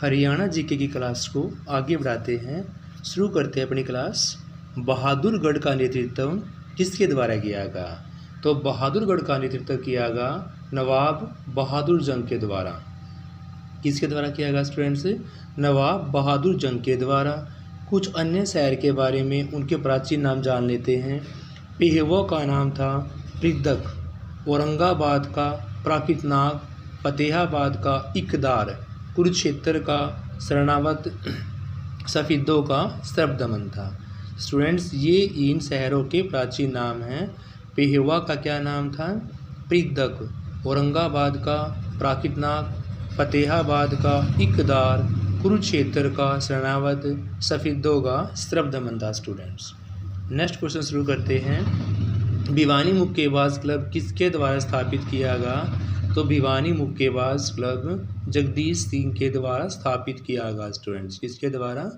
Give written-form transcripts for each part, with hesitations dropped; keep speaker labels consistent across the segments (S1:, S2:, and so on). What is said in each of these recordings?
S1: Haryana GK की class को आगे बढ़ाते हैं। शुरू करते हैं अपनी क्लास। बहादुरगढ़ का नेतृत्व किसके द्वारा किया गया? तो बहादुरगढ़ का नेतृत्व किया गया नवाब बहादुर जंग के द्वारा। किसके द्वारा किया गया स्टूडेंट्स? नवाब बहादुर जंग के द्वारा। कुछ अन्य शहर के बारे में उनके प्राचीन नाम जान लेते हैं। पेहवा का नाम था पृथक, औरंगाबाद का प्राकृतनाग, फतेहाबाद का इकदार, कुरुक्षेत्र का शरणावत, सफिद्दो का सर्पदमन था। स्टूडेंट्स ये इन शहरों के प्राचीन नाम हैं। पेहवा का क्या नाम था? पृथक, औरंगाबाद का प्राकृतनाग, फतेहाबाद का इकदार, कुरुक्षेत्र का शरणावत, सफिद्दो का सर्पदमन था। स्टूडेंट्स नेक्स्ट क्वेश्चन शुरू करते हैं। भिवानी मुक्केबाज क्लब किसके द्वारा स्थापित किया गया? तो भिवानी मुक्केबाज क्लब जगदीश सिंह के द्वारा स्थापित किया गया। स्टूडेंट्स किसके द्वारा?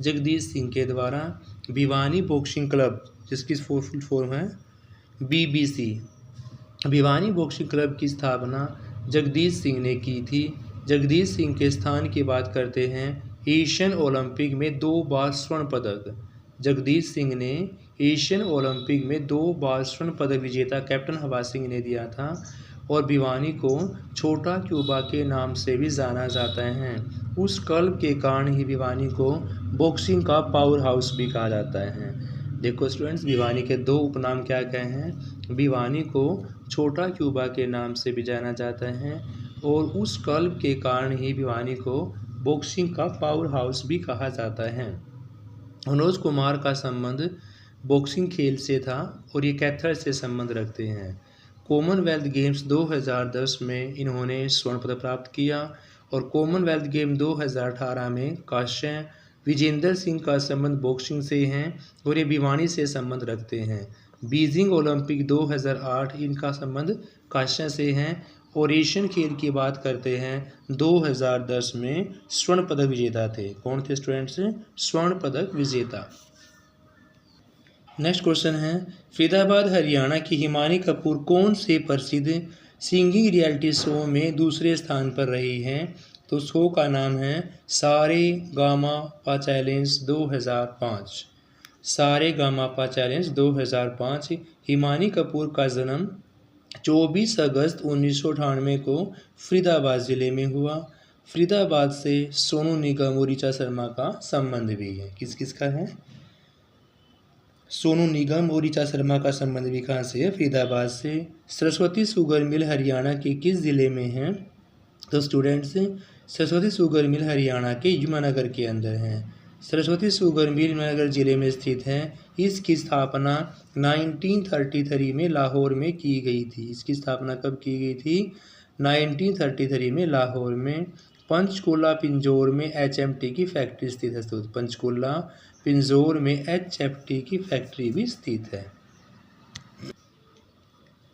S1: जगदीश सिंह के द्वारा। भिवानी बॉक्सिंग क्लब जिसकी फुल फॉर्म है BBC। भिवानी बॉक्सिंग क्लब की स्थापना जगदीश सिंह ने की थी। जगदीश सिंह के स्थान की बात करते हैं। एशियन ओलंपिक में 2 बार स्वर्ण पदक। जगदीश सिंह ने एशियन ओलंपिक में 2 बार स्वर्ण पदक विजेता कैप्टन हवा सिंह ने दिया था। और भिवानी को छोटा क्यूबा के नाम से भी जाना जाता है। उस क्लब के कारण ही भिवानी को बॉक्सिंग का पावर हाउस भी कहा जाता है। देखो स्टूडेंट्स भिवानी के 2 उपनाम क्या क्या हैं? भिवानी को छोटा क्यूबा के नाम से भी जाना जाता है और उस क्लब के कारण ही भिवानी को बॉक्सिंग का पावर हाउस भी कहा जाता है। मनोज कुमार का संबंध बॉक्सिंग खेल से था और ये कैथल से संबंध रखते हैं। कॉमनवेल्थ गेम्स 2010 में इन्होंने स्वर्ण पदक प्राप्त किया और कॉमनवेल्थ गेम 2018 में कांस्य। विजेंद्र सिंह का संबंध बॉक्सिंग से हैं और ये भिवानी से संबंध रखते हैं। बीजिंग ओलंपिक 2008 इनका संबंध कांस्य से हैं और एशियन खेल की बात करते हैं 2010 में स्वर्ण पदक विजेता थे। कौन थे स्टूडेंट्स? स्वर्ण पदक विजेता। नेक्स्ट क्वेश्चन है फरीदाबाद हरियाणा की हिमानी कपूर कौन से प्रसिद्ध सिंगिंग रियलिटी शो में दूसरे स्थान पर रही हैं? तो शो का नाम है सारे गामा पा चैलेंज 2005। सारे गामा पा चैलेंज 2005। हिमानी कपूर का जन्म 24 अगस्त 1998 को फरीदाबाद ज़िले में हुआ। फरीदाबाद से सोनू निगम और ऋचा शर्मा का संबंध भी है। किस किस का है? सोनू निगम और ऋचा शर्मा का संबंध भी कहाँ से है? फरीदाबाद से। सरस्वती शुगर मिल हरियाणा के किस ज़िले में है? तो students Saraswati sugar mill Haryana के यमुनानगर के अंदर है। सरस्वती शुगर मिल यमुनानगर ज़िले में स्थित है। इसकी स्थापना 1933 में लाहौर में की गई थी। इसकी स्थापना कब की गई थी? 1933 में लाहौर में। पंचकूला पिंजौर में HMT की फैक्ट्री स्थित है। तो पंचकूला पिंजौर में HFT की फैक्ट्री भी स्थित है।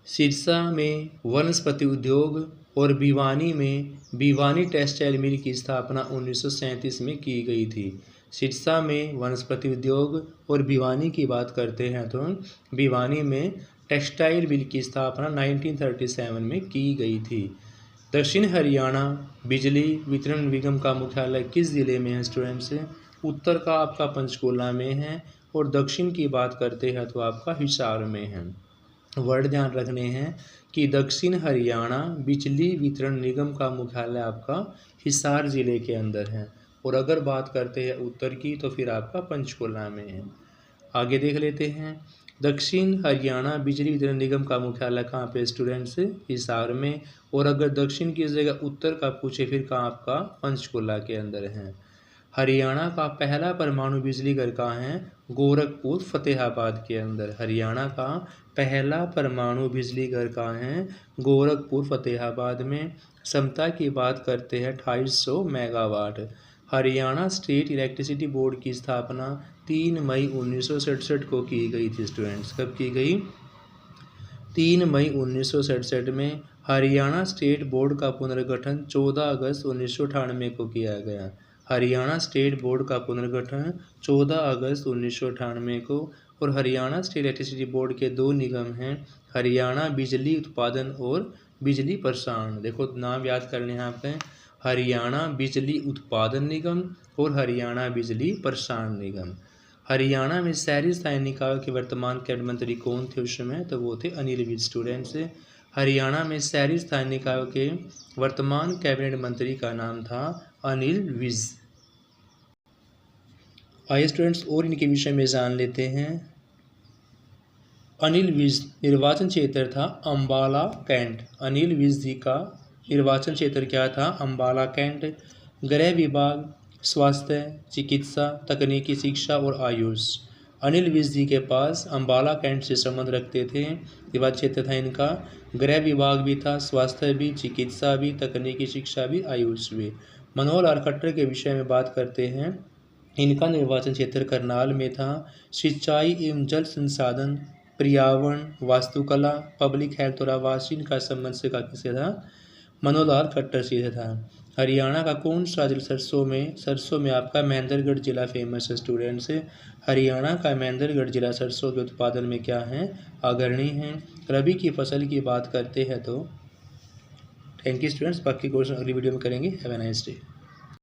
S1: सिरसा में वनस्पति उद्योग और भिवानी में भिवानी टेक्सटाइल मिल की स्थापना 1937 में की गई थी। सिरसा में वनस्पति उद्योग और भिवानी की बात करते हैं तो भिवानी में टेक्सटाइल मिल की स्थापना 1937 में की गई थी। दक्षिण हरियाणा बिजली वितरण निगम का मुख्यालय किस ज़िले में है स्टूडेंट्स? उत्तर का आपका पंचकूला में है और दक्षिण की बात करते हैं तो आपका हिसार में है। वर्ड ध्यान रखने हैं कि दक्षिण हरियाणा बिजली वितरण निगम का मुख्यालय आपका हिसार ज़िले के अंदर है और अगर बात करते हैं उत्तर की तो फिर आपका पंचकूला में है। आगे देख लेते हैं। दक्षिण हरियाणा बिजली वितरण निगम का मुख्यालय कहाँ पे स्टूडेंट्स? हिसार में। और अगर दक्षिण की जगह उत्तर का पूछे फिर कहाँ आपका? पंचकूला के अंदर है। हरियाणा का पहला परमाणु बिजली घर कहाँ है? गोरखपुर फतेहाबाद के अंदर। हरियाणा का पहला परमाणु बिजली घर कहाँ है? गोरखपुर फतेहाबाद में। क्षमता की बात करते हैं 2800 megawatt. Haryana state electricity board की स्थापना 3 मई 1967 को की गई थी। स्टूडेंट्स कब की गई? 3 मई 1967 में। हरियाणा स्टेट बोर्ड का पुनर्गठन 14 अगस्त 1998 को किया गया। हरियाणा स्टेट बोर्ड का पुनर्गठन 14 अगस्त 1998 को। और हरियाणा स्टेट इलेक्ट्रिसिटी बोर्ड के 2 निगम हैं, हरियाणा बिजली उत्पादन और बिजली प्रसारण। देखो नाम याद करने हैं आप हैं। हरियाणा बिजली उत्पादन निगम और हरियाणा बिजली प्रसारण निगम। हरियाणा में शहरी स्थानीय निकायों के वर्तमान कैबिनेट मंत्री कौन थे उस समय? तो वो थे अनिल विज। स्टूडेंट्स, हरियाणा में शहरी स्थानीय निकायों के वर्तमान कैबिनेट मंत्री का नाम था अनिल विज। आइए स्टूडेंट्स और इनके विषय में जान लेते हैं। अनिल विज निर्वाचन क्षेत्र था अम्बाला कैंट। अनिल विज जी का निर्वाचन क्षेत्र क्या था? अम्बाला कैंट। गृह विभाग, स्वास्थ्य, चिकित्सा, तकनीकी शिक्षा और आयुष। अनिल विज जी के पास अम्बाला कैंट से संबंध रखते थे। निर्वाचन क्षेत्र था इनका, गृह विभाग भी था, स्वास्थ्य भी, चिकित्सा भी, तकनीकी शिक्षा भी, आयुष भी। मनोहर लाल खट्टर के विषय में बात करते हैं। इनका निर्वाचन क्षेत्र करनाल में था। सिंचाई एवं जल संसाधन, पर्यावरण, वास्तुकला, पब्लिक हेल्थ और आवास, इनका संबंध से किससे था? मनोहर लाल खट्टर से था। हरियाणा का कौन सा जिला सरसों में आपका महेंद्रगढ़ जिला फेमस है? स्टूडेंट्स, हरियाणा का महेंद्रगढ़ जिला सरसों के उत्पादन में क्या है? अग्रणी है। रबी की फसल की बात करते हैं तो थैंक यू स्टूडेंट्स, बाकी क्वेश्चन अगली वीडियो में करेंगे। Have a nice day.